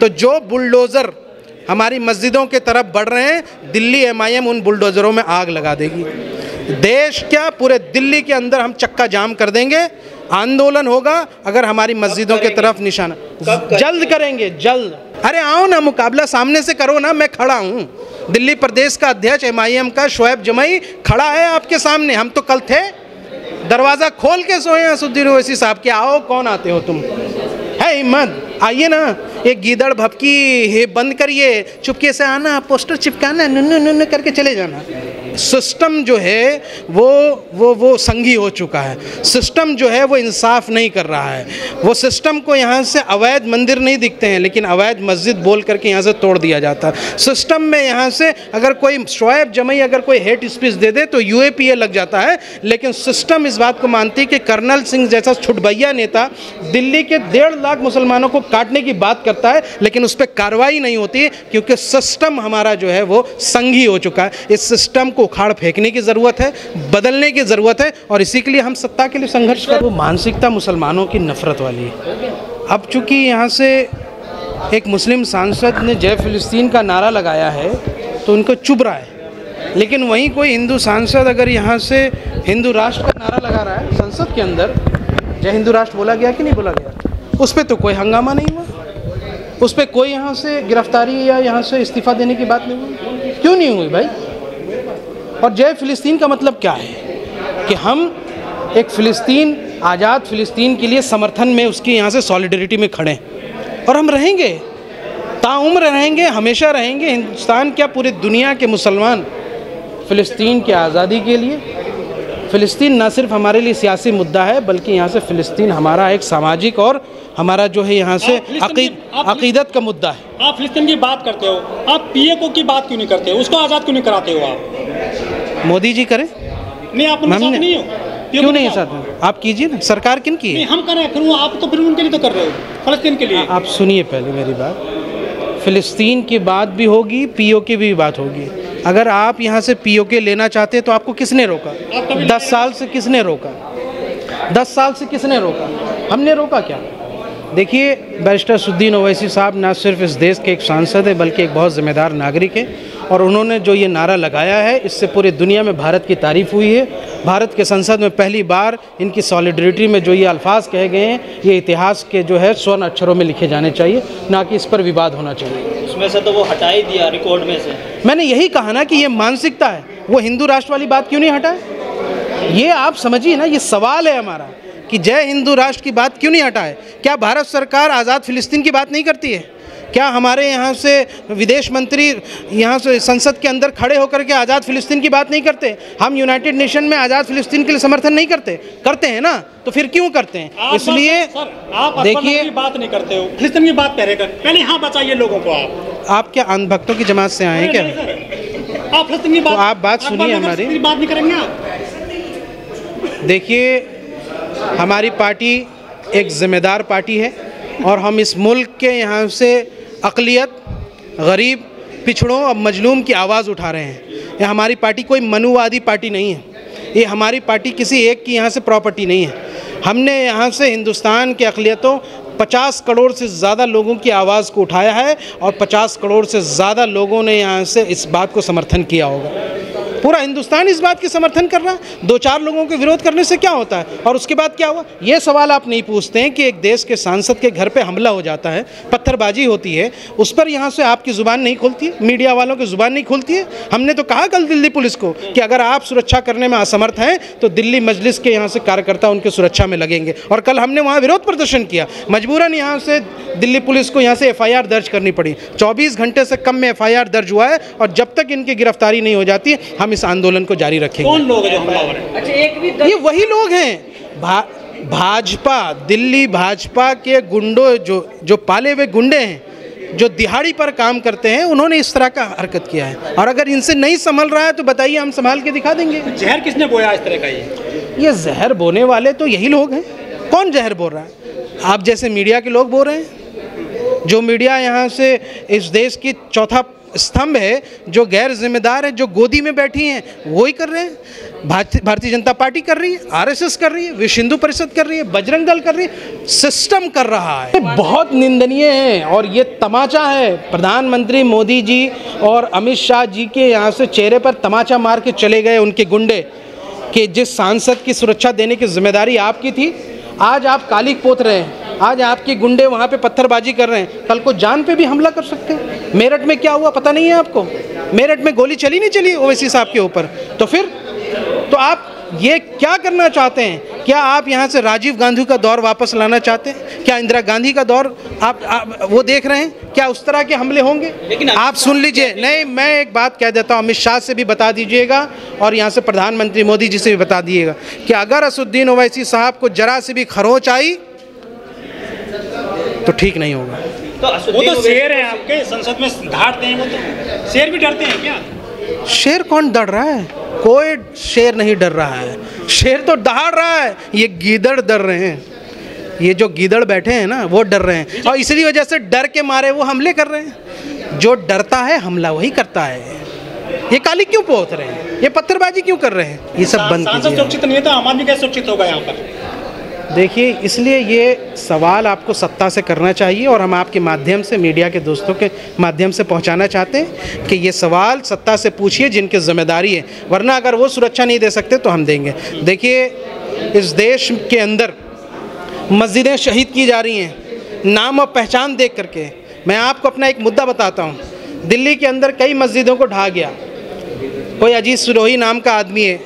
तो जो बुलडोज़र हमारी मस्जिदों के तरफ बढ़ रहे हैं, दिल्ली MIM उन बुलडोज़रों में आग लगा देगी। देश क्या, पूरे दिल्ली के अंदर हम चक्का जाम कर देंगे। आंदोलन होगा अगर हमारी मस्जिदों के तरफ निशाना। जल्द करेंगे, जल्द। अरे आओ ना, मुकाबला सामने से करो ना, मैं खड़ा हूँ। दिल्ली प्रदेश का अध्यक्ष MIM का शोएब जमई खड़ा है आपके सामने। हम तो कल थे, दरवाज़ा खोल के सोए हैं असदुद्दीन ओवैसी साहब के। आओ, कौन आते हो तुम, है हिम्मत, आइए ना। एक गीदड़ भपकी हे बंद करिए, चुपके से आना, पोस्टर चिपकाना, नुन करके चले जाना। सिस्टम जो है वो संघी हो चुका है। सिस्टम जो है वो इंसाफ नहीं कर रहा है। वो सिस्टम को यहाँ से अवैध मंदिर नहीं दिखते हैं, लेकिन अवैध मस्जिद बोल करके यहाँ से तोड़ दिया जाता है। सिस्टम में यहाँ से अगर कोई शोएब जमई अगर कोई हेट स्पीच दे दे तो UAPA लग जाता है, लेकिन सिस्टम इस बात को मानती है कि कर्नल सिंह जैसा छुटभैया नेता दिल्ली के 1.5 लाख मुसलमानों को काटने की बात करता है, लेकिन उस पर कार्रवाई नहीं होती, क्योंकि सिस्टम हमारा जो है वो संघी हो चुका है। इस सिस्टम को उखाड़ फेंकने की ज़रूरत है, बदलने की ज़रूरत है, और इसी के लिए हम सत्ता के लिए संघर्ष कर। वो मानसिकता मुसलमानों की नफ़रत वाली है। अब चूँकि यहाँ से एक मुस्लिम सांसद ने जय फिलिस्तीन का नारा लगाया है तो उनको चुभ रहा है, लेकिन वहीं कोई हिंदू सांसद अगर यहाँ से हिंदू राष्ट्र का नारा लगा रहा है संसद के अंदर, जय हिंदू राष्ट्र बोला गया कि नहीं बोला गया, उस पर तो कोई हंगामा नहीं हुआ, उस पर कोई यहाँ से गिरफ्तारी या यहाँ से इस्तीफ़ा देने की बात नहीं हुई। क्यों नहीं हुई भाई? और जय फिलिस्तीन का मतलब क्या है कि हम एक फ़िलिस्तीन, आज़ाद फ़िलिस्तीन के लिए समर्थन में, उसकी यहाँ से सॉलिडरिटी में खड़े हैं, और हम रहेंगे, ताउम्र रहेंगे, हमेशा रहेंगे। हिंदुस्तान क्या, पूरी दुनिया के मुसलमान फ़िलिस्तीन की आज़ादी के लिए। फ़िलिस्तीन ना सिर्फ हमारे लिए सियासी मुद्दा है, बल्कि यहाँ से फ़िलिस्तीन हमारा एक सामाजिक और हमारा जो है यहाँ से अक़ीदत का मुद्दा है। आप फ़िलिस्तीन की बात करते हो, आप PAO की बात क्यों नहीं करते हो? उसको आज़ाद क्यों नहीं कराते हो आप? मोदी जी करें? नहीं, आप उनके साथ नहीं हो। क्यों नहीं साथ में? आप कीजिए ना, सरकार किन की है? हम करें, फिर वो आप तो फिर उनके लिए तो कर रहे हो, फ़लस्तीन के लिए। आप सुनिए पहले मेरी बात। फ़िलिस्तीन की बात भी होगी, PO की भी बात होगी। अगर आप यहाँ से POK लेना चाहते तो आपको किसने रोका? 10 साल से किसने रोका? 10 साल से किसने रोका? हमने रोका क्या? देखिए, बैरिस्टर असदुद्दीन ओवैसी साहब ना सिर्फ इस देश के एक सांसद हैं, बल्कि एक बहुत ज़िम्मेदार नागरिक हैं, और उन्होंने जो ये नारा लगाया है, इससे पूरी दुनिया में भारत की तारीफ़ हुई है। भारत के संसद में पहली बार इनकी सॉलिडरिटी में जो ये अल्फाज कहे गए हैं, ये इतिहास के जो है स्वर्ण अक्षरों में लिखे जाने चाहिए, ना कि इस पर विवाद होना चाहिए। उसमें से तो वो हटा ही दिया रिकॉर्ड में से। मैंने यही कहा ना कि ये मानसिकता है। वो हिंदू राष्ट्र वाली बात क्यों नहीं हटाए? ये आप समझिए ना, ये सवाल है हमारा कि जय हिंदू राष्ट्र की बात क्यों नहीं हटाए? क्या भारत सरकार आज़ाद फ़िलिस्तीन की बात नहीं करती है? क्या हमारे यहाँ से विदेश मंत्री यहाँ से संसद के अंदर खड़े होकर के आज़ाद फ़िलिस्तीन की बात नहीं करते? हम यूनाइटेड नेशन में आज़ाद फ़िलिस्तीन के लिए समर्थन नहीं करते? करते हैं ना, तो फिर क्यों करते हैं? इसलिए आप देखिए, बात नहीं करते हो, फ़िलिस्तीन की बात पहले यहाँ बचाइए लोगों को। आप क्या अंधभक्तों की जमात से आए हैं क्या? आप फ़िलिस्तीन की बात, तो आप बात सुनिए हमारी, बात नहीं करेंगे आप? देखिए, हमारी पार्टी एक ज़िम्मेदार पार्टी है, और हम इस मुल्क के यहाँ से अक़लियत, गरीब, पिछड़ों और मजलूम की आवाज़ उठा रहे हैं। ये हमारी पार्टी कोई मनुवादी पार्टी नहीं है। ये हमारी पार्टी किसी एक की यहाँ से प्रॉपर्टी नहीं है। हमने यहाँ से हिंदुस्तान के अक़लियतों 50 करोड़ से ज़्यादा लोगों की आवाज़ को उठाया है, और 50 करोड़ से ज़्यादा लोगों ने यहाँ से इस बात को समर्थन किया होगा। पूरा हिंदुस्तान इस बात की समर्थन कर रहा है। 2-4 लोगों के विरोध करने से क्या होता है? और उसके बाद क्या हुआ? ये सवाल आप नहीं पूछते हैं कि एक देश के सांसद के घर पे हमला हो जाता है, पत्थरबाजी होती है, उस पर यहाँ से आपकी ज़ुबान नहीं खुलती है, मीडिया वालों की ज़ुबान नहीं खुलती है। हमने तो कहा कल दिल्ली पुलिस को कि अगर आप सुरक्षा करने में असमर्थ हैं तो दिल्ली मजलिस के यहाँ से कार्यकर्ता उनकी सुरक्षा में लगेंगे, और कल हमने वहाँ विरोध प्रदर्शन किया। मजबूरन यहाँ से दिल्ली पुलिस को यहाँ से FIR दर्ज करनी पड़ी। 24 घंटे से कम में FIR दर्ज हुआ है, और जब तक इनकी गिरफ्तारी नहीं हो जाती हम इस आंदोलन को जारी रखेंगे। कौन लोग हैं जो हमलावर हैं? अच्छा, ये वही लोग हैं, भाजपा, दिल्ली भाजपा के गुंडों, जो पाले हुए गुंडे हैं, जो दिहाड़ी पर काम करते हैं, उन्होंने इस तरह का हरकत किया है। और अगर इनसे नहीं संभल रहा है तो बताइए, हम संभाल के दिखा देंगे। जहर किसने बोया इस तरह का? ये जहर बोने वाले तो यही लोग हैं। कौन जहर बोल रहा है? आप जैसे मीडिया के लोग बोल रहे हैं। जो मीडिया यहाँ से इस देश की चौथा स्तंभ है, जो गैर जिम्मेदार है, जो गोदी में बैठी हैं, वही कर रहे हैं। भारतीय जनता पार्टी कर रही है, आरएसएस कर रही है, विश्व हिंदू परिषद कर रही है, बजरंग दल कर रही है, सिस्टम कर रहा है। बहुत निंदनीय है और ये तमाचा है। प्रधानमंत्री मोदी जी और अमित शाह जी के यहाँ से चेहरे पर तमाचा मार के चले गए उनके गुंडे कि जिस सांसद की सुरक्षा देने की जिम्मेदारी आपकी थी, आज आप कालिक पोत रहे हैं। आज आपके गुंडे वहाँ पे पत्थरबाजी कर रहे हैं, कल को जान पे भी हमला कर सकते हैं। मेरठ में क्या हुआ पता नहीं है आपको? मेरठ में गोली चली नहीं चली ओवैसी साहब के ऊपर? तो फिर तो आप ये क्या करना चाहते हैं? क्या आप यहाँ से राजीव गांधी का दौर वापस लाना चाहते हैं? क्या इंदिरा गांधी का दौर आप वो देख रहे हैं? क्या उस तरह के हमले होंगे? लेकिन आप सुन लीजिए, नहीं, मैं एक बात कह देता हूँ, अमित शाह से भी बता दीजिएगा और यहाँ से प्रधानमंत्री मोदी जी से भी बता दीजिएगा कि अगर असदुद्दीन ओवैसी साहब को जरा से भी खरोंच आई तो ठीक नहीं होगा। तो वो तो शेर है आपके, संसद में धाड़ते हैं, वो तो शेर भी डरते हैं क्या? शेर कौन डर रहा है? कोई शेर नहीं डर रहा है, शेर तो दहाड़ रहा है। ये गीदड़ डर रहे हैं, ये जो गीदड़ बैठे हैं ना वो डर रहे हैं और इसी वजह से डर के मारे वो हमले कर रहे हैं। जो डरता है हमला वही करता है। ये काली क्यों पोत रहे हैं? ये पत्थरबाजी क्यों कर रहे हैं? ये सब बंद कीजिए। सुरक्षित नहीं है तो आम आदमी कैसे सुरक्षित होगा यहाँ पर? देखिए, इसलिए ये सवाल आपको सत्ता से करना चाहिए और हम आपके माध्यम से, मीडिया के दोस्तों के माध्यम से पहुंचाना चाहते हैं कि ये सवाल सत्ता से पूछिए जिनकी जिम्मेदारी है, वरना अगर वो सुरक्षा नहीं दे सकते तो हम देंगे। देखिए, इस देश के अंदर मस्जिदें शहीद की जा रही हैं नाम और पहचान देख करके। मैं आपको अपना एक मुद्दा बताता हूँ। दिल्ली के अंदर कई मस्जिदों को ढहा गया। कोई अजीत सिरोही नाम का आदमी है,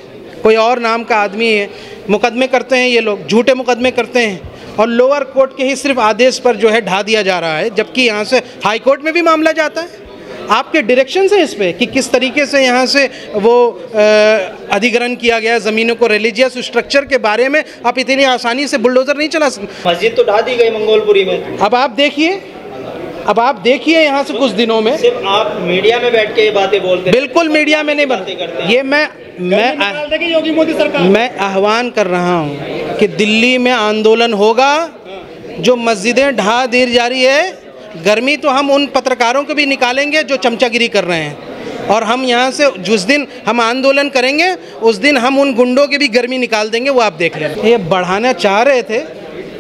कोई और नाम का आदमी है, मुकदमे करते हैं ये लोग, झूठे मुकदमे करते हैं और लोअर कोर्ट के ही सिर्फ आदेश पर जो है ढा दिया जा रहा है, जबकि यहाँ से हाई कोर्ट में भी मामला जाता है। आपके डायरेक्शन से इस पे कि किस तरीके से यहाँ से वो अधिग्रहण किया गया ज़मीनों को, रिलीजियस स्ट्रक्चर के बारे में आप इतनी आसानी से बुलडोज़र नहीं चला सकते। मस्जिद तो ढा दी गई मंगोलपुरी में। अब आप देखिए यहाँ से कुछ दिनों में सिर्फ आप मीडिया में बैठ के ये बातें बोलते, बिल्कुल मीडिया में नहीं बन, ये योगी मोदी सरकार, मैं आह्वान कर रहा हूँ कि दिल्ली में आंदोलन होगा। जो मस्जिदें ढा दी जा रही है, गर्मी तो हम उन पत्रकारों को भी निकालेंगे जो चमचागिरी कर रहे हैं, और हम यहाँ से जिस दिन हम आंदोलन करेंगे उस दिन हम उन गुंडों की भी गर्मी निकाल देंगे, वो आप देख लेना। ये बढ़ाना चाह रहे थे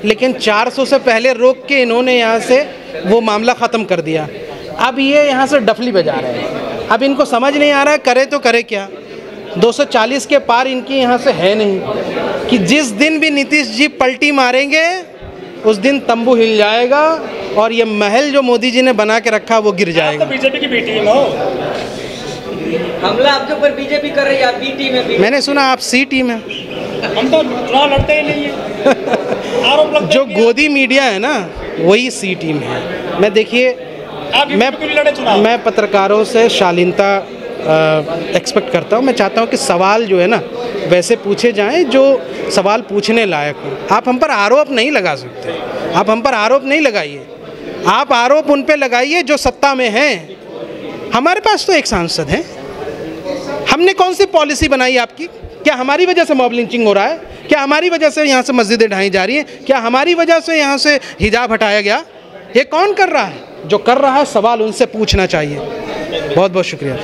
लेकिन 400 से पहले रोक के इन्होंने यहाँ से वो मामला ख़त्म कर दिया। अब ये यहाँ से डफली बजा रहे हैं। अब इनको समझ नहीं आ रहा है करे तो करे क्या। 240 के पार इनकी यहाँ से है नहीं कि जिस दिन भी नीतीश जी पलटी मारेंगे उस दिन तंबू हिल जाएगा और ये महल जो मोदी जी ने बना के रखा वो गिर जाएगा। तो बीजेपी की बी टीम हो, हमला आपके ऊपर बीजेपी कर रही है, आप बी टीम है। मैंने सुना आप सी टीम है। हम तो चुनाव लड़ते ही नहीं है। आरोप लगता जो गोदी मीडिया है ना वही सी टीम है। मैं देखिए, मैं पत्रकारों से शालीनता एक्सपेक्ट करता हूँ। मैं चाहता हूँ कि सवाल जो है ना वैसे पूछे जाएं जो सवाल पूछने लायक हो। आप हम पर आरोप नहीं लगा सकते, आप हम पर आरोप नहीं लगाइए। आप आरोप उन पे लगाइए जो सत्ता में हैं। हमारे पास तो एक सांसद है, हमने कौन सी पॉलिसी बनाई आपकी? क्या हमारी वजह से मॉब लिंचिंग हो रहा है? क्या हमारी वजह से यहाँ से मस्जिदें ढाई जा रही हैं? क्या हमारी वजह से यहाँ से हिजाब हटाया गया? ये कौन कर रहा है? जो कर रहा है सवाल उनसे पूछना चाहिए। बहुत बहुत शुक्रिया।